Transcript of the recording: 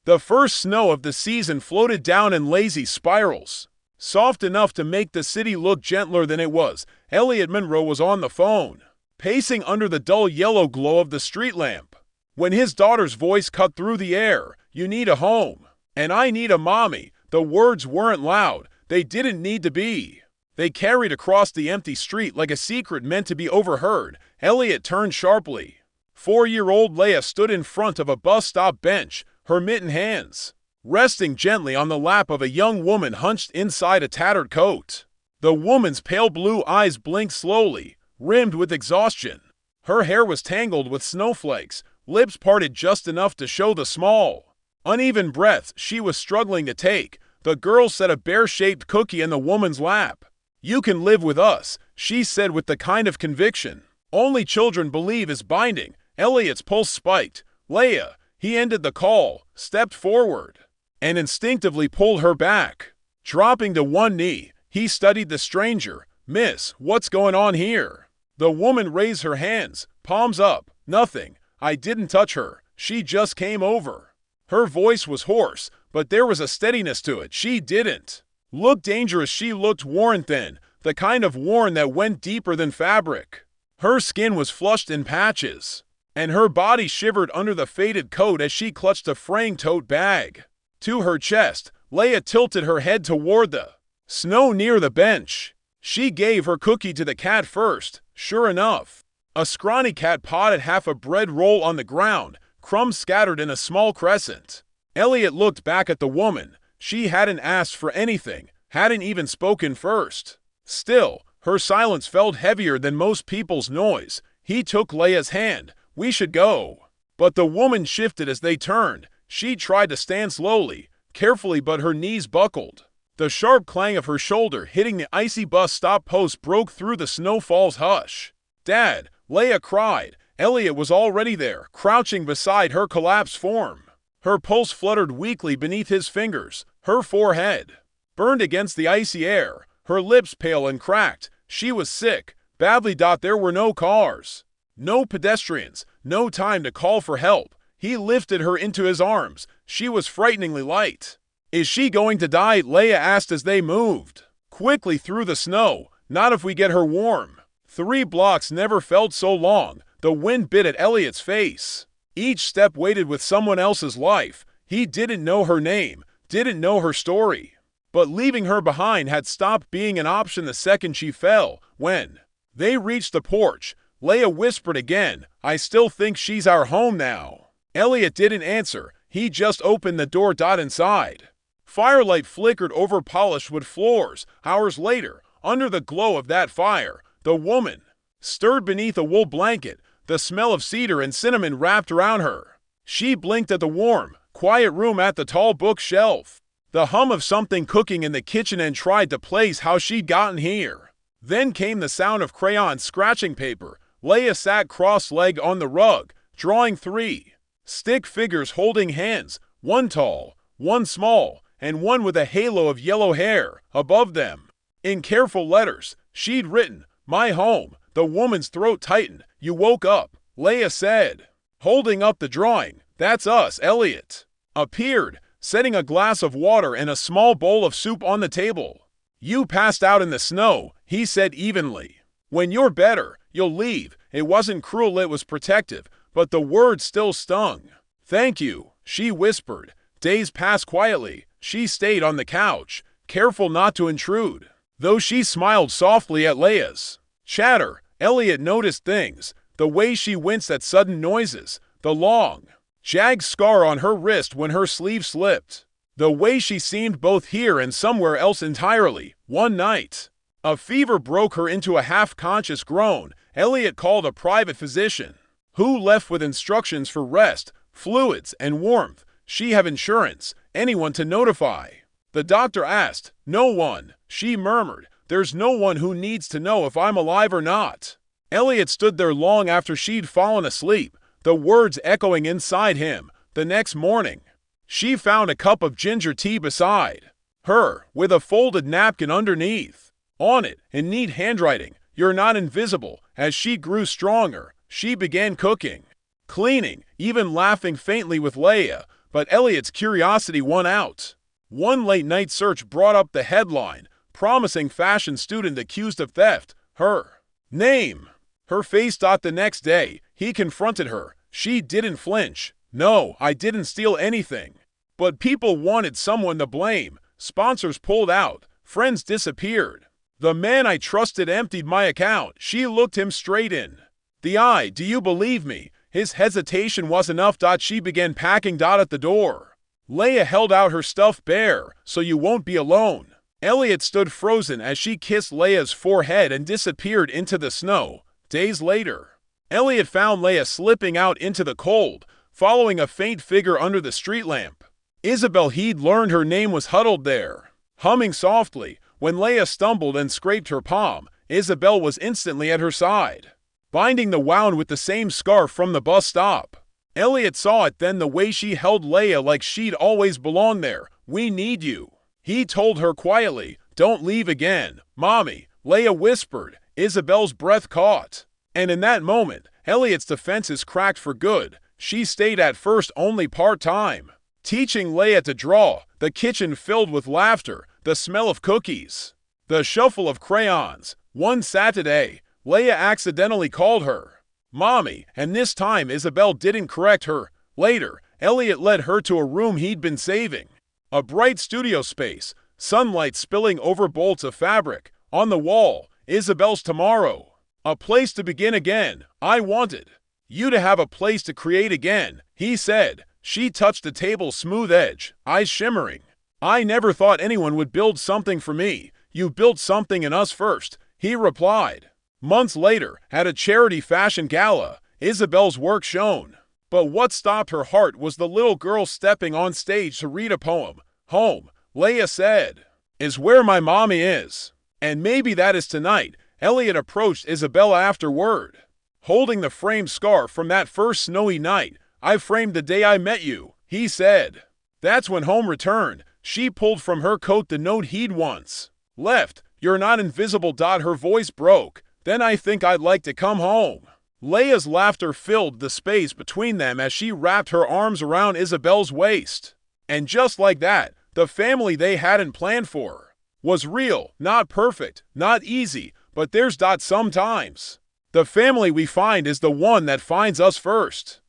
The first snow of the season floated down in lazy spirals, soft enough to make the city look gentler than it was. Elliot Monroe was on the phone, pacing under the dull yellow glow of the street lamp, when his daughter's voice cut through the air. "You need a home, and I need a mommy." The words weren't loud. They didn't need to be. They carried across the empty street like a secret meant to be overheard. Elliot turned sharply. 4-year-old Leia stood in front of a bus stop bench, her mittened hands resting gently on the lap of a young woman hunched inside a tattered coat. The woman's pale blue eyes blinked slowly, rimmed with exhaustion. Her hair was tangled with snowflakes, lips parted just enough to show the small, uneven breaths she was struggling to take. The girl set a bear-shaped cookie in the woman's lap. "You can live with us," she said with the kind of conviction only children believe is binding. Elliot's pulse spiked. "Leia," he ended the call, stepped forward, and instinctively pulled her back. Dropping to one knee, he studied the stranger. "Miss, what's going on here?" The woman raised her hands, palms up. "Nothing. I didn't touch her. She just came over." Her voice was hoarse, but there was a steadiness to it. "She didn't look dangerous." She looked worn thin, the kind of worn that went deeper than fabric. Her skin was flushed in patches, and her body shivered under the faded coat as she clutched a fraying tote bag to her chest. Leia tilted her head toward the snow near the bench. She gave her cookie to the cat first. Sure enough, a scrawny cat pawed half a bread roll on the ground, crumbs scattered in a small crescent. Elliot looked back at the woman. She hadn't asked for anything, hadn't even spoken first. Still, her silence felt heavier than most people's noise. He took Leia's hand. "We should go." But the woman shifted as they turned. She tried to stand slowly, carefully, but her knees buckled. The sharp clang of her shoulder hitting the icy bus stop post broke through the snowfall's hush. "Dad!" Leia cried. Elliot was already there, crouching beside her collapsed form. Her pulse fluttered weakly beneath his fingers. Her forehead burned against the icy air, her lips pale and cracked. She was sick, badly. There were no cars, no pedestrians, no time to call for help. He lifted her into his arms. She was frighteningly light. "Is she going to die?" Leia asked as they moved quickly through the snow. "Not if we get her warm." 3 blocks never felt so long. The wind bit at Elliot's face. Each step weighted with someone else's life. He didn't know her name, didn't know her story. But leaving her behind had stopped being an option the second she fell. When they reached the porch, Leia whispered again, "I still think she's our home now." Elliot didn't answer. He just opened the door. Inside, firelight flickered over polished wood floors. Hours later, under the glow of that fire, the woman stirred beneath a wool blanket. The smell of cedar and cinnamon wrapped around her. She blinked at the warm, quiet room, at the tall bookshelf, the hum of something cooking in the kitchen, and tried to place how she'd gotten here. Then came the sound of crayons scratching paper. Leia sat cross-legged on the rug, drawing 3 stick figures holding hands, one tall, one small, and one with a halo of yellow hair above them. In careful letters, she'd written, "My home." The woman's throat tightened. "You woke up," Leia said, holding up the drawing. "That's us." Elliot appeared, setting a glass of water and a small bowl of soup on the table. "You passed out in the snow," he said evenly. "When you're better, you'll leave." It wasn't cruel, it was protective, but the words still stung. "Thank you," she whispered. Days passed quietly. She stayed on the couch, careful not to intrude, though she smiled softly at Leia's chatter. Elliot noticed things, the way she winced at sudden noises, the long, jagged scar on her wrist when her sleeve slipped, the way she seemed both here and somewhere else entirely. One night, a fever broke her into a half-conscious groan. Elliot called a private physician, who left with instructions for rest, fluids, and warmth. "She have insurance? Anyone to notify?" The doctor asked. "No one," she murmured. "There's no one who needs to know if I'm alive or not." Elliot stood there long after she'd fallen asleep, the words echoing inside him. The next morning, she found a cup of ginger tea beside her, with a folded napkin underneath. On it, in neat handwriting, "You're not invisible." As she grew stronger, she began cooking, cleaning, even laughing faintly with Leia. But Elliot's curiosity won out. One late-night search brought up the headline, promising fashion student accused of theft, her name. Her face. The next day, he confronted her. She didn't flinch. No, I didn't steal anything. But people wanted someone to blame. Sponsors pulled out. Friends disappeared. The man I trusted emptied my account. She looked him straight in the eye. Do you believe me? His hesitation was enough. She began packing. At the door, Leia held out her stuffed bear. So you won't be alone. Elliot stood frozen as she kissed Leia's forehead and disappeared into the snow. Days later, Elliot found Leia slipping out into the cold, following a faint figure under the street lamp. Isabel, he'd learned her name, was huddled there, humming softly. When Leia stumbled and scraped her palm, Isabel was instantly at her side, binding the wound with the same scarf from the bus stop. Elliot saw it then, the way she held Leia like she'd always belonged there. We need you, he told her quietly. Don't leave again, Mommy, Leia whispered. Isabel's breath caught. And in that moment, Elliot's defenses cracked for good. She stayed at first only part-time, teaching Leia to draw, the kitchen filled with laughter, the smell of cookies, the shuffle of crayons. One Saturday, Leia accidentally called her Mommy, and this time Isabel didn't correct her. Later, Elliot led her to a room he'd been saving. A bright studio space, sunlight spilling over bolts of fabric. On the wall, Isabel's tomorrow. A place to begin again. I wanted you to have a place to create again, he said. She touched the table's smooth edge, eyes shimmering. I never thought anyone would build something for me. You built something in us first, he replied. Months later, at a charity fashion gala, Isabel's work shone. But what stopped her heart was the little girl stepping on stage to read a poem. Home, Leia said, is where my mommy is. And maybe that is tonight. Elliot approached Isabella afterward, holding the framed scarf from that first snowy night. I framed the day I met you, he said. That's when home returned. She pulled from her coat the note he'd once left. You're not invisible. Her voice broke. Then I think I'd like to come home. Leia's laughter filled the space between them as she wrapped her arms around Isabel's waist. And just like that, the family they hadn't planned for was real. Not perfect, not easy, but there's sometimes the family we find is the one that finds us first.